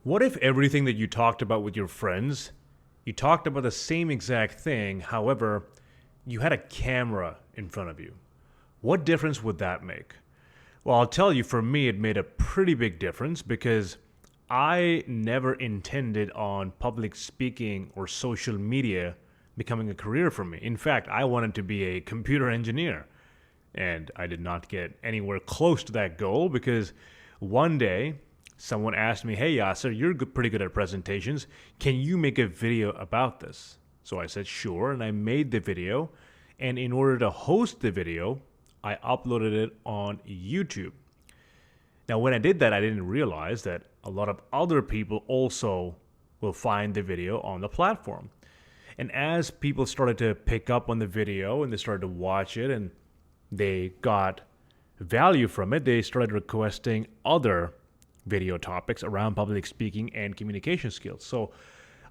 What if everything that you talked about with your friends, you talked about the same exact thing, however, you had a camera in front of you? What difference would that make? Well, I'll tell you, for me, it made a pretty big difference because I never intended on public speaking or social media becoming a career for me. In fact, I wanted to be a computer engineer. And I did not get anywhere close to that goal because one day someone asked me, "Hey, Yasser, you're pretty good at presentations. Can you make a video about this?" So I said, "Sure." And I made the video. And in order to host the video, I uploaded it on YouTube. Now, when I did that, I didn't realize that a lot of other people also will find the video on the platform. And as people started to pick up on the video and they started to watch it and they got value from it, they started requesting other video topics around public speaking and communication skills. So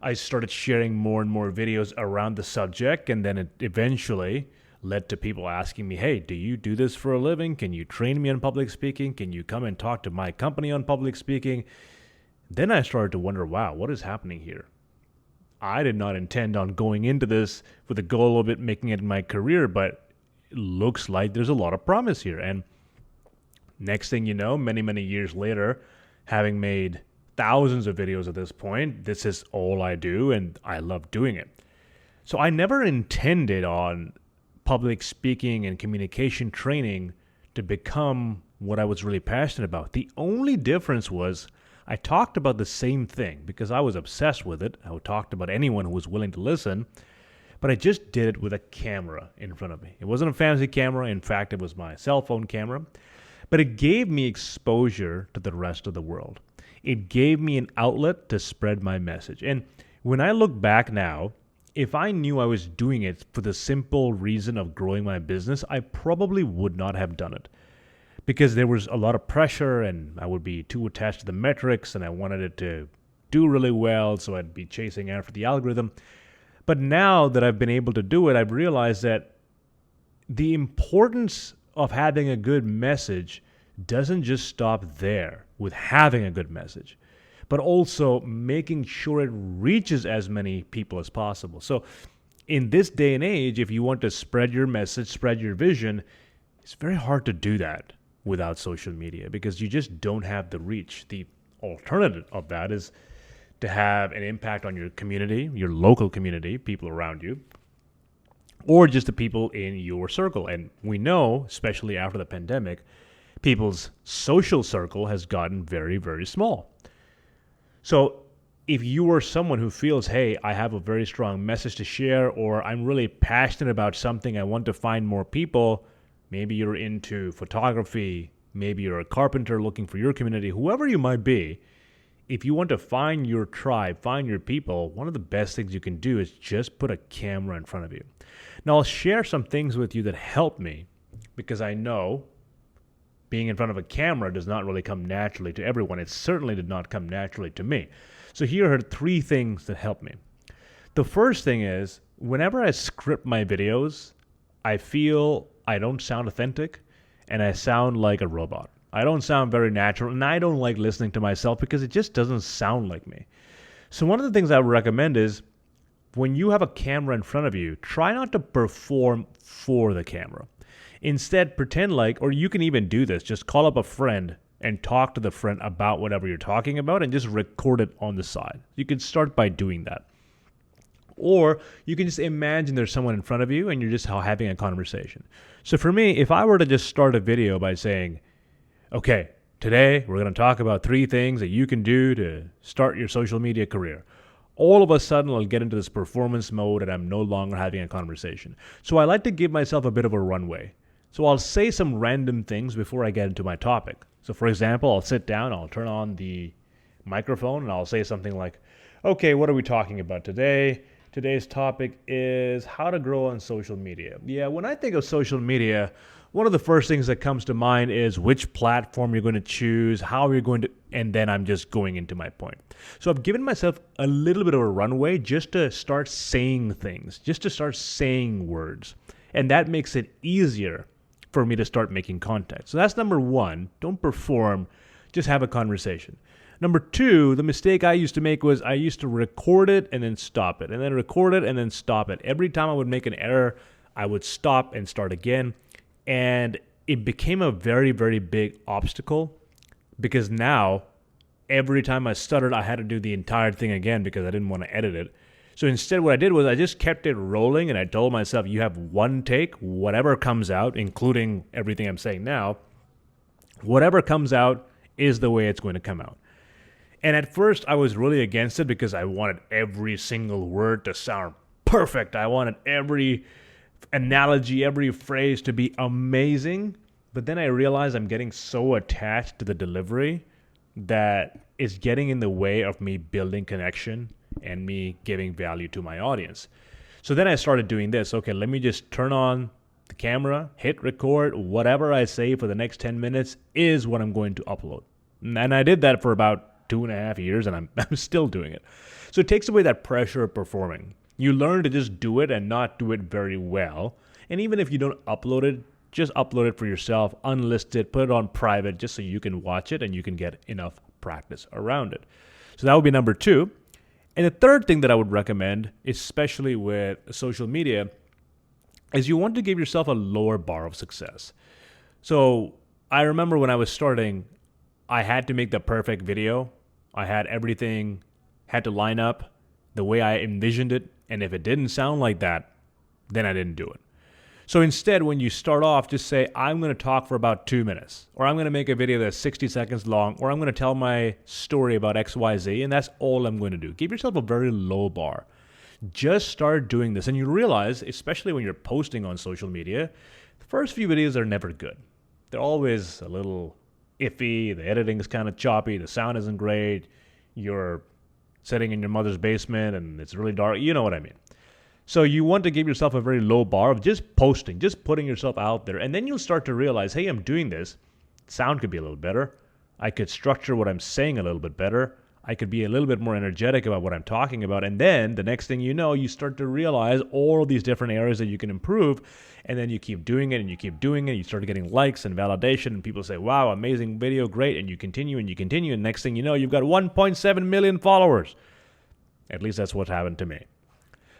I started sharing more and more videos around the subject, and then it eventually led to people asking me, "Hey, do you do this for a living? Can you train me on public speaking? Can you come and talk to my company on public speaking?" Then I started to wonder, wow, what is happening here? I did not intend on going into this with the goal of it making it my career, but it looks like there's a lot of promise here. And next thing you know, many, many years later, having made thousands of videos at this point, this is all I do, and I love doing it. So I never intended on public speaking and communication training to become what I was really passionate about. The only difference was I talked about the same thing because I was obsessed with it. I talked about anyone who was willing to listen, but I just did it with a camera in front of me. It wasn't a fancy camera. In fact, it was my cell phone camera, but it gave me exposure to the rest of the world. It gave me an outlet to spread my message. And when I look back now, if I knew I was doing it for the simple reason of growing my business, I probably would not have done it because there was a lot of pressure and I would be too attached to the metrics and I wanted it to do really well, so I'd be chasing after the algorithm. But now that I've been able to do it, I've realized that the importance of having a good message doesn't just stop there with having a good message, but also making sure it reaches as many people as possible. So in this day and age, if you want to spread your message, spread your vision, it's very hard to do that without social media because you just don't have the reach. The alternative of that is to have an impact on your community, your local community, people around you, or just the people in your circle. And we know, especially after the pandemic, people's social circle has gotten very, very small. So if you are someone who feels, hey, I have a very strong message to share, or I'm really passionate about something, I want to find more people, maybe you're into photography, maybe you're a carpenter looking for your community, whoever you might be, if you want to find your tribe, find your people, one of the best things you can do is just put a camera in front of you. Now, I'll share some things with you that helped me because I know being in front of a camera does not really come naturally to everyone. It certainly did not come naturally to me. So here are 3 things that helped me. The first thing is, whenever I script my videos, I feel I don't sound authentic and I sound like a robot. I don't sound very natural, and I don't like listening to myself because it just doesn't sound like me. So one of the things I would recommend is when you have a camera in front of you, try not to perform for the camera. Instead, pretend like, or you can even do this, just call up a friend and talk to the friend about whatever you're talking about and just record it on the side. You can start by doing that. Or you can just imagine there's someone in front of you and you're just having a conversation. So for me, if I were to just start a video by saying, okay, today we're going to talk about 3 things that you can do to start your social media career. All of a sudden, I'll get into this performance mode and I'm no longer having a conversation. So I like to give myself a bit of a runway. So I'll say some random things before I get into my topic. So for example, I'll sit down, I'll turn on the microphone, and I'll say something like, okay, what are we talking about today? Today's topic is how to grow on social media. Yeah, when I think of social media, one of the first things that comes to mind is which platform you're going to choose, how you're going to, and then I'm just going into my point. So I've given myself a little bit of a runway just to start saying things, just to start saying words. And that makes it easier for me to start making content. So that's number 1. Don't perform, just have a conversation. Number two, the mistake I used to make was I used to record it and then stop it, and then record it and then stop it. Every time I would make an error, I would stop and start again. And it became a very, very big obstacle because now every time I stuttered, I had to do the entire thing again because I didn't want to edit it. So instead, what I did was I just kept it rolling and I told myself, you have one take, whatever comes out, including everything I'm saying now, whatever comes out is the way it's going to come out. And at first, I was really against it because I wanted every single word to sound perfect. I wanted every analogy, every phrase to be amazing. But then I realized I'm getting so attached to the delivery that it's getting in the way of me building connection and me giving value to my audience. So then I started doing this. Okay, let me just turn on the camera, hit record. Whatever I say for the next 10 minutes is what I'm going to upload. And I did that for about 2.5 years, and I'm still doing it. So it takes away that pressure of performing. You learn to just do it and not do it very well. And even if you don't upload it, just upload it for yourself, unlist it, put it on private just so you can watch it and you can get enough practice around it. So that would be number two. And the third thing that I would recommend, especially with social media, is you want to give yourself a lower bar of success. So I remember when I was starting, I had to make the perfect video. I had everything had to line up the way I envisioned it. And if it didn't sound like that, then I didn't do it. So instead, when you start off, just say, I'm going to talk for about 2 minutes, or I'm going to make a video that's 60 seconds long, or I'm going to tell my story about XYZ, and that's all I'm going to do. Give yourself a very low bar. Just start doing this, and you realize, especially when you're posting on social media, the first few videos are never good. They're always a little iffy, the editing is kind of choppy, the sound isn't great, you're sitting in your mother's basement, and it's really dark. You know what I mean. So you want to give yourself a very low bar of just posting, just putting yourself out there. And then you'll start to realize, hey, I'm doing this. Sound could be a little better. I could structure what I'm saying a little bit better. I could be a little bit more energetic about what I'm talking about. And then the next thing you know, you start to realize all of these different areas that you can improve. And then you keep doing it and you keep doing it. You start getting likes and validation. And people say, wow, amazing video, great. And you continue and you continue. And next thing you know, you've got 1.7 million followers. At least that's what happened to me.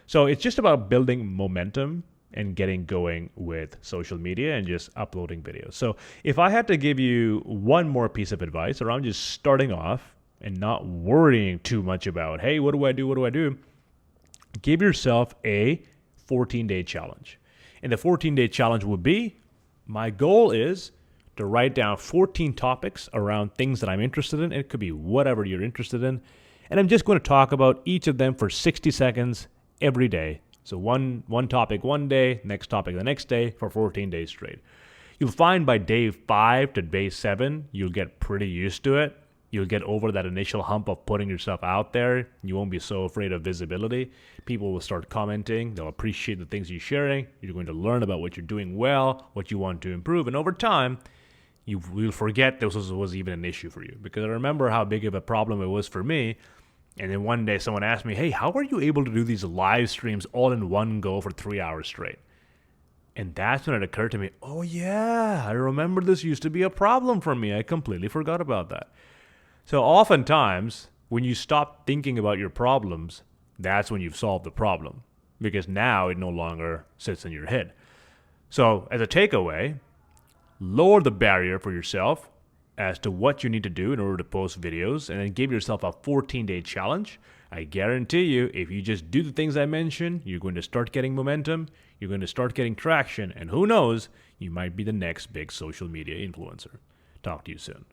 So it's just about building momentum and getting going with social media and just uploading videos. So if I had to give you one more piece of advice around just starting off and not worrying too much about, hey, what do I do? What do I do? Give yourself a 14-day challenge. And the 14-day challenge would be, my goal is to write down 14 topics around things that I'm interested in. It could be whatever you're interested in. And I'm just going to talk about each of them for 60 seconds every day. So one topic one day, next topic the next day for 14 days straight. You'll find by day 5 to day 7, you'll get pretty used to it. You'll get over that initial hump of putting yourself out there. You won't be so afraid of visibility. People will start commenting. They'll appreciate the things you're sharing. You're going to learn about what you're doing well, what you want to improve. And over time, you will forget this was even an issue for you. Because I remember how big of a problem it was for me. And then one day someone asked me, hey, how are you able to do these live streams all in one go for 3 hours straight? And that's when it occurred to me, oh yeah, I remember this used to be a problem for me. I completely forgot about that. So oftentimes, when you stop thinking about your problems, that's when you've solved the problem. Because now it no longer sits in your head. So as a takeaway, lower the barrier for yourself as to what you need to do in order to post videos, and then give yourself a 14-day challenge. I guarantee you, if you just do the things I mentioned, you're going to start getting momentum, you're going to start getting traction, and who knows, you might be the next big social media influencer. Talk to you soon.